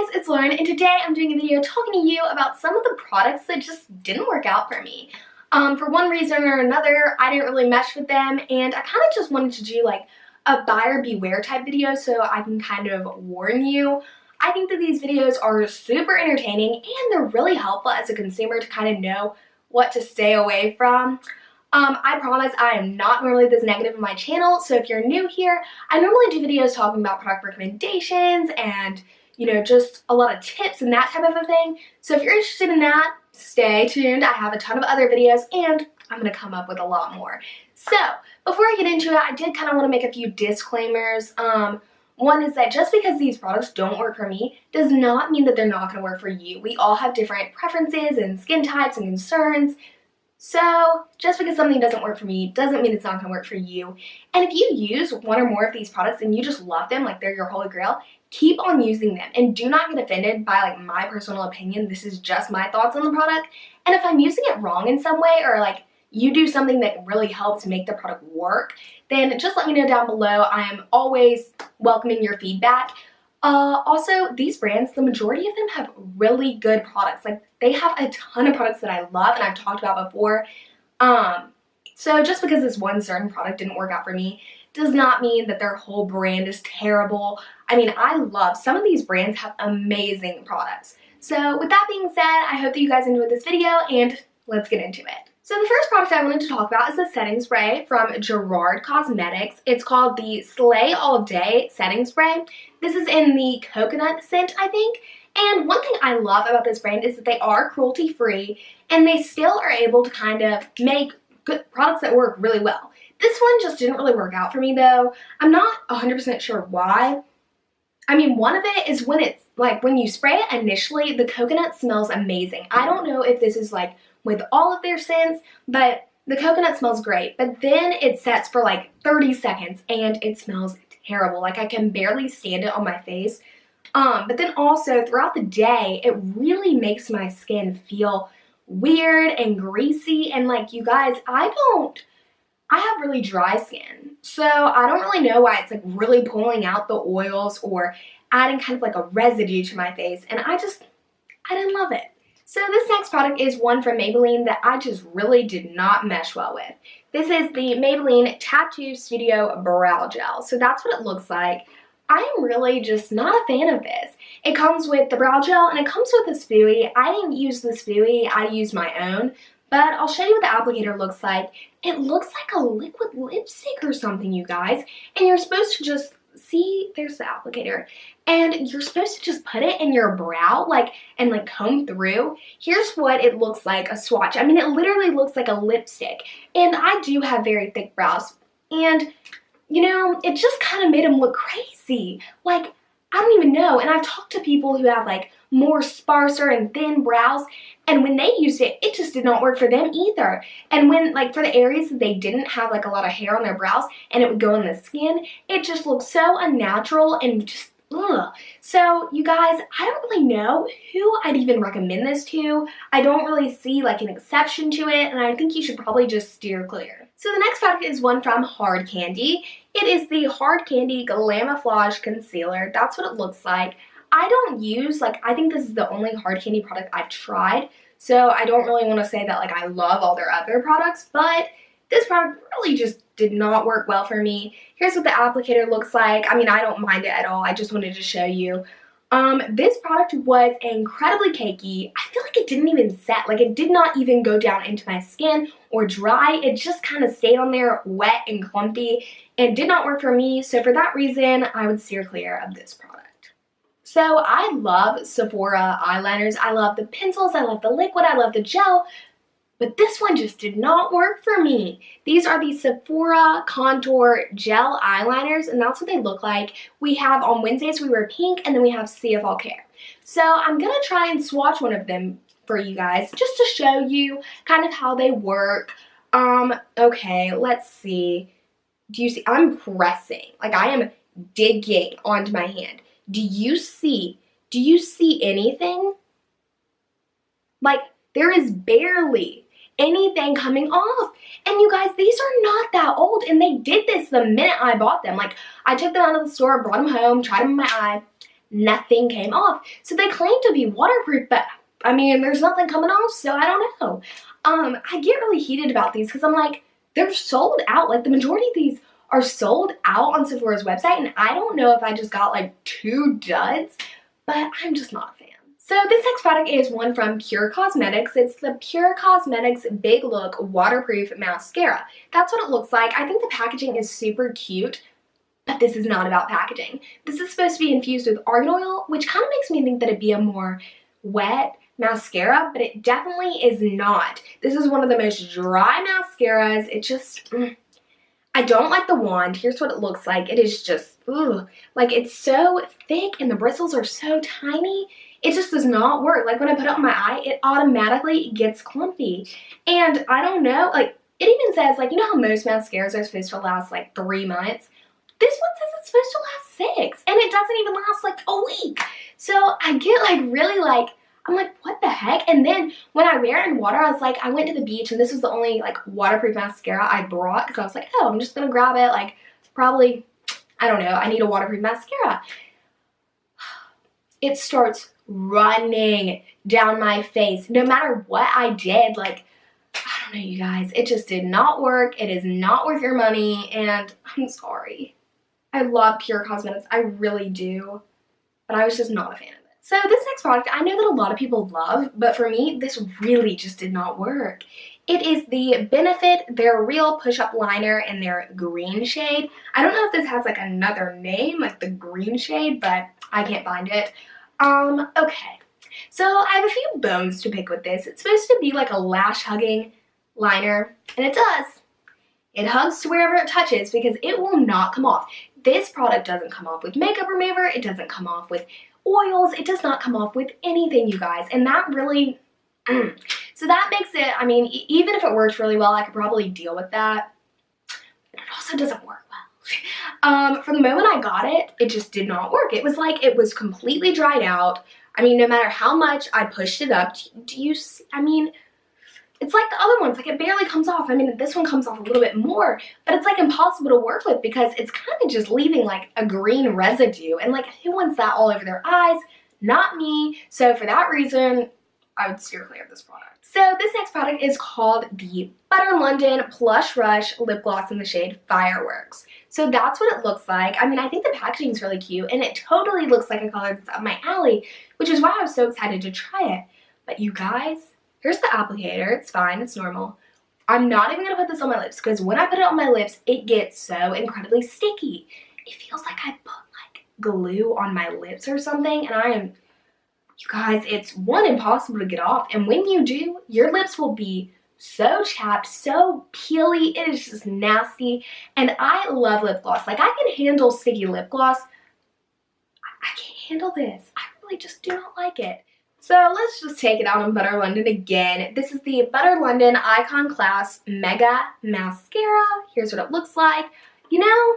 guys, it's Lauren, and today I'm doing a video talking to you about some of the products that just didn't work out for me. For one reason or another, I didn't really mesh with them, and I kind of just wanted to do like a buyer beware type video so I can kind of warn you. I think that these videos are super entertaining and they're really helpful as a consumer to kind of know what to stay away from. I promise I am not normally this negative in my channel, so if you're new here, I normally do videos talking about product recommendations and, you know, just a lot of tips and that type of a thing. So if you're interested in that, stay tuned. I have a ton of other videos and I'm going to come up with a lot more. So before I get into it, I did kind of want to make a few disclaimers. One is that just because these products don't work for me does not mean that they're not going to work for you. We all have different preferences and skin types and concerns. So just because something doesn't work for me doesn't mean it's not going to work for you. And if you use one or more of these products and you just love them, like they're your holy grail, keep on using them and do not get offended by like my personal opinion. This is just my thoughts on the product. And if I'm using it wrong in some way, or like you do something that really helps make the product work, then just let me know down below. I am always welcoming your feedback. Also, these brands, the majority of them have really good products. Like, they have a ton of products that I love and I've talked about before. So just because this one certain product didn't work out for me does not mean that their whole brand is terrible. I mean, I love some of these brands have amazing products. So with that being said, I hope that you guys enjoyed this video and let's get into it. So the first product I wanted to talk about is the setting spray from GERARD Cosmetics. It's called the Slay All Day Setting Spray. This is in the coconut scent, I think. And one thing I love about this brand is that they are cruelty-free and they still are able to kind of make good products that work really well. This one just didn't really work out for me though. I'm not 100% sure why. I mean, one of it is when it's like when you spray it initially, the coconut smells amazing. I don't know if this is like with all of their scents, but the coconut smells great. But then it sets for like 30 seconds and it smells terrible. Like I can barely stand it on my face. But then also throughout the day, it really makes my skin feel weird and greasy. And like you guys, I have really dry skin. So I don't really know why it's like really pulling out the oils or adding kind of like a residue to my face. And I didn't love it. So this next product is one from Maybelline that I just really did not mesh well with. This is the Maybelline Tattoo Studio Brow Gel. So that's what it looks like. I am really just not a fan of this. It comes with the brow gel and it comes with a spoolie. I didn't use the spoolie, I used my own. But I'll show you what the applicator looks like. It looks like a liquid lipstick or something, you guys. And you're supposed to just, see, there's the applicator. And you're supposed to just put it in your brow, like, and like comb through. Here's what it looks like, a swatch. I mean, it literally looks like a lipstick. And I do have very thick brows. And, you know, it just kind of made them look crazy. Like, I don't even know. And I've talked to people who have like more sparser and thin brows, and when they used it, it just did not work for them either. And when, like, for the areas that they didn't have like a lot of hair on their brows and it would go in the skin, it just looked so unnatural and just ugh. So you guys, I don't really know who I'd even recommend this to. I don't really see like an exception to it, and I think you should probably just steer clear. So the next product is one from Hard Candy. It is the Hard Candy GLAMOFLAUGE Concealer. That's what it looks like. I don't use, like, I think this is the only Hard Candy product I've tried, so I don't really want to say that, like, I love all their other products, but this product really just did not work well for me. Here's what the applicator looks like. I mean, I don't mind it at all. I just wanted to show you. This product was incredibly cakey. I feel like it didn't even set. Like, it did not even go down into my skin or dry. It just kind of stayed on there wet and clumpy and did not work for me. So for that reason, I would steer clear of this product. So I love Sephora eyeliners. I love the pencils. I love the liquid. I love the gel. But this one just did not work for me. These are the Sephora Contour Gel Eyeliners, and that's what they look like. We have, on Wednesdays, we wear pink, and then we have Sea of All Care. So I'm going to try and swatch one of them for you guys, just to show you kind of how they work. Okay, let's see. Do you see? I'm pressing. Like, I am digging onto my hand. Do you see anything? Like, there is barely anything coming off. And you guys, these are not that old, and they did this the minute I bought them. Like, I took them out of the store, brought them home, tried them in my eye, nothing came off. So they claim to be waterproof, but I mean, there's nothing coming off, so I don't know. I get really heated about these because I'm like, they're sold out. Like, the majority of these are sold out on Sephora's website, and I don't know if I just got like 2 duds, but I'm just not a fan. So this next product is one from Pure Cosmetics. It's the Pure Cosmetics Big Look Waterproof Mascara. That's what it looks like. I think the packaging is super cute, but this is not about packaging. This is supposed to be infused with argan oil, which kind of makes me think that it'd be a more wet mascara, but it definitely is not. This is one of the most dry mascaras. It just, I don't like the wand. Here's what it looks like. It is just, like, it's so thick and the bristles are so tiny. It just does not work. Like, when I put it on my eye, it automatically gets clumpy. And I don't know, like, it even says, like, you know how most mascaras are supposed to last like 3 months? This one says it's supposed to last 6, and it doesn't even last like a week. So I get like really like, I'm like, what the heck? And then when I wear it in water, I was like, I went to the beach and this was the only like waterproof mascara I brought because I was like, oh, I'm just gonna grab it. Like, probably, I don't know, I need a waterproof mascara. It starts running down my face. No matter what I did, like, I don't know, you guys, it just did not work. It is not worth your money, and I'm sorry. I love Pure Cosmetics, I really do, but I was just not a fan of it. So this next product, I know that a lot of people love, but for me, this really just did not work. It is the Benefit Their Real Push-Up Liner in their green shade. I don't know if this has like another name, like the green shade, but I can't find it. Okay. So I have a few bones to pick with this. It's supposed to be like a lash hugging liner, and it does. It hugs to wherever it touches because it will not come off. This product doesn't come off with makeup remover. It doesn't come off with oils. It does not come off with anything, you guys. And that really, so that makes it, I mean, even if it works really well, I could probably deal with that. But it also doesn't work well. From the moment I got it, it just did not work. It was like it was completely dried out. I mean, no matter how much I pushed it up, do you see, I mean, it's like the other ones, like it barely comes off. I mean, this one comes off a little bit more, but it's like impossible to work with because it's kind of just leaving like a green residue. And like, who wants that all over their eyes? Not me. So for that reason, I would steer clear of this product. So this next product is called the Butter London Plush Rush Lip Gloss in the shade Fireworks. So that's what it looks like. I mean, I think the packaging is really cute and it totally looks like a color that's up my alley, which is why I was so excited to try it. But you guys, here's the applicator. It's fine. It's normal. I'm not even going to put this on my lips because when I put it on my lips, it gets so incredibly sticky. It feels like I put like glue on my lips or something, and I am, you guys, it's one, impossible to get off, and when you do, your lips will be so chapped, so peely. It is just nasty, and I love lip gloss. Like, I can handle sticky lip gloss. I can't handle this. I really just do not like it. So let's just take it out on Butter London again. This is the Butter London ICONCLAST Mega Mascara. Here's what it looks like. You know,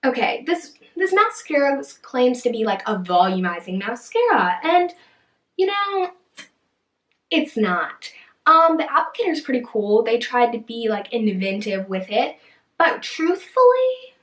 okay, this mascara claims to be like a volumizing mascara, and you know, it's not. The applicator is pretty cool. They tried to be like inventive with it, but truthfully,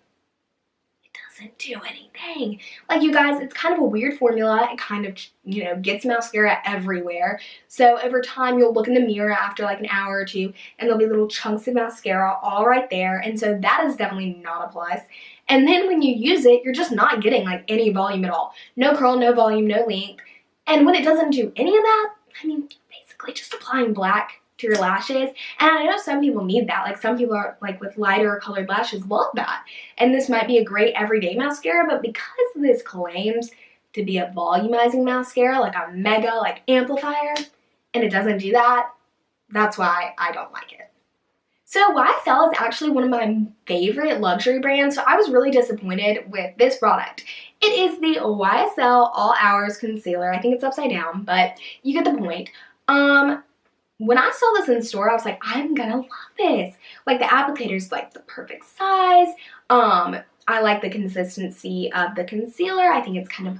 do anything. Like, you guys, it's kind of a weird formula. It kind of, you know, gets mascara everywhere. So over time, you'll look in the mirror after like an hour or two, and there'll be little chunks of mascara all right there. And so that is definitely not a plus. And then when you use it, you're just not getting like any volume at all. No curl, no volume, no length. And when it doesn't do any of that, I mean, basically just applying black to your lashes. And I know some people need that. Like, some people are like with lighter colored lashes love that. And this might be a great everyday mascara, but because this claims to be a volumizing mascara, like a mega like amplifier, and it doesn't do that, that's why I don't like it. So YSL is actually one of my favorite luxury brands, so I was really disappointed with this product. It is the YSL All Hours Concealer. I think it's upside down, but you get the point. When I saw this in store, I was like, I'm gonna love this. Like, the applicator's like the perfect size. I like the consistency of the concealer. I think it's kind of,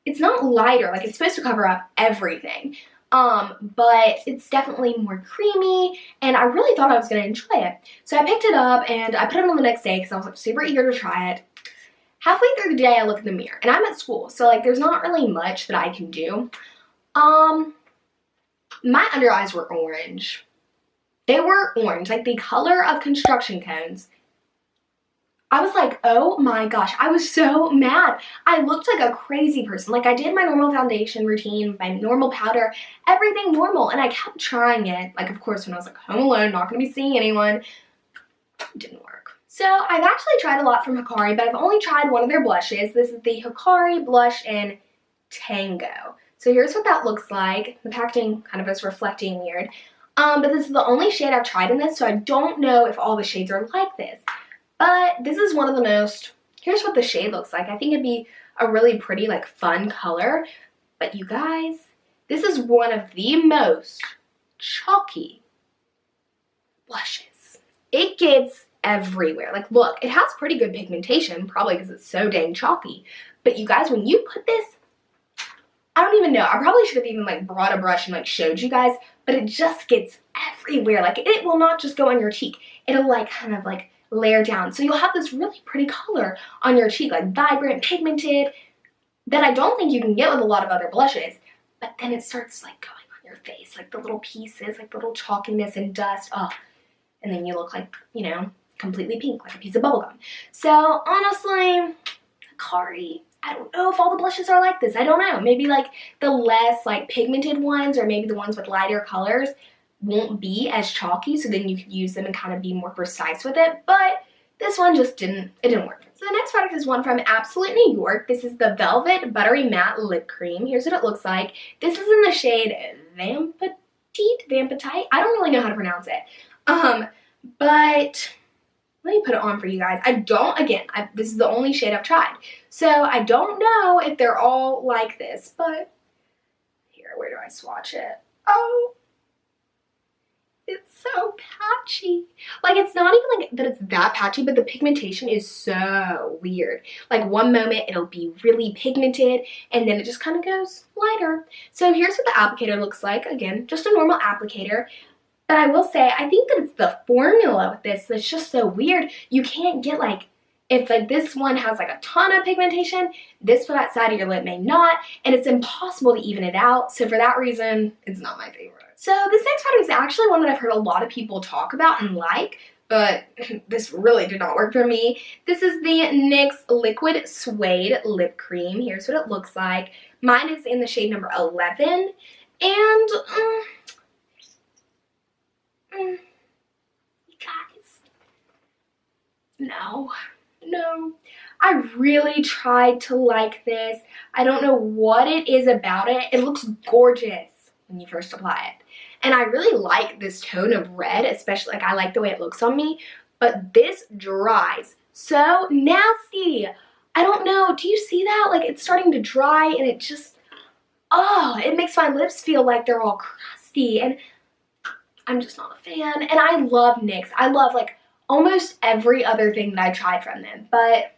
it's not lighter, like it's supposed to cover up everything. But it's definitely more creamy, and I really thought I was gonna enjoy it. So I picked it up and I put it on the next day because I was like super eager to try it. halfway through the day I look in the mirror, and I'm at school, so like there's not really much that I can do. My under eyes were orange. They were orange, like the color of construction cones. I was like, oh my gosh, I was so mad. I looked like a crazy person. Like I did my normal foundation routine, my normal powder, everything normal, and I kept trying it. Like of course when I was like home alone, not gonna be seeing anyone, it didn't work. So I've actually tried a lot from Hikari, but I've only tried one of their blushes. This is the Hikari blush in Tango. So here's what that looks like. The packaging kind of is reflecting weird. But this is the only shade I've tried in this, so I don't know if all the shades are like this. But this is one of the most, here's what the shade looks like. I think it'd be a really pretty, like, fun color. But you guys, this is one of the most chalky blushes. It gets everywhere. Like, look, it has pretty good pigmentation, probably because it's so dang chalky. But you guys, when you put this, I don't even know. I probably should have even, like, brought a brush and, like, showed you guys. But it just gets everywhere. Like, it will not just go on your cheek. It'll, like, kind of, like, layer down. So you'll have this really pretty color on your cheek, like vibrant, pigmented, that I don't think you can get with a lot of other blushes. But then it starts like going on your face, like the little pieces, like the little chalkiness and dust. Oh, and then you look like, you know, completely pink, like a piece of bubblegum. So honestly, Hikari, I don't know if all the blushes are like this. I don't know. Maybe like the less like pigmented ones, or maybe the ones with lighter colors won't be as chalky, so then you could use them and kind of be more precise with it. But this one just didn't work. So the next product is one from Absolute New York. This is the Velvet Buttery Matte Lip Cream. Here's what it looks like. This is in the shade Vampatite. I don't really know how to pronounce it. But let me put it on for you guys. This is the only shade I've tried. So I don't know if they're all like this, but here, where do I swatch it? Oh, it's so patchy. Like, it's not even like that it's that patchy, but the pigmentation is so weird. Like, one moment it'll be really pigmented, and then it just kind of goes lighter. So here's what the applicator looks like. Again, just a normal applicator. But I will say, I think that it's the formula with this that's just so weird. You can't get like, if like this one has like a ton of pigmentation, this side of your lip may not, and it's impossible to even it out. So for that reason, it's not my favorite. So this next product is actually one that I've heard a lot of people talk about and like, but this really did not work for me. This is the NYX Liquid Suede Lip Cream. Here's what it looks like. Mine is in the shade number 11, and you guys, no. I really tried to like this. I don't know what it is about it. It looks gorgeous when you first apply it. And I really like this tone of red, especially, like, I like the way it looks on me. But this dries so nasty. I don't know. Do you see that? Like, it's starting to dry, and it just, oh, it makes my lips feel like they're all crusty. And I'm just not a fan. And I love NYX. I love, like, almost every other thing that I tried from them. But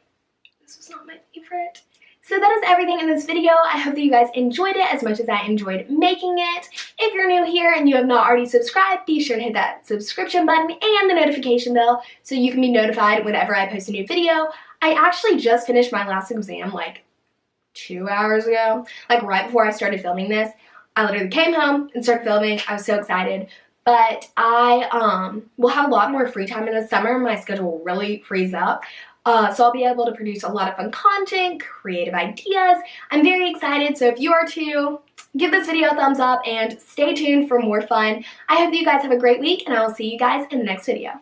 this was not my favorite. So that is everything in this video. I hope that you guys enjoyed it as much as I enjoyed making it. If you're new here and you have not already subscribed, be sure to hit that subscription button and the notification bell so you can be notified whenever I post a new video. I actually just finished my last exam like 2 hours ago, like right before I started filming this. I literally came home and started filming. I was so excited. But I will have a lot more free time in the summer. My schedule will really freeze up. So I'll be able to produce a lot of fun content, creative ideas. I'm very excited, so if you are too, give this video a thumbs up and stay tuned for more fun. I hope that you guys have a great week, and I will see you guys in the next video.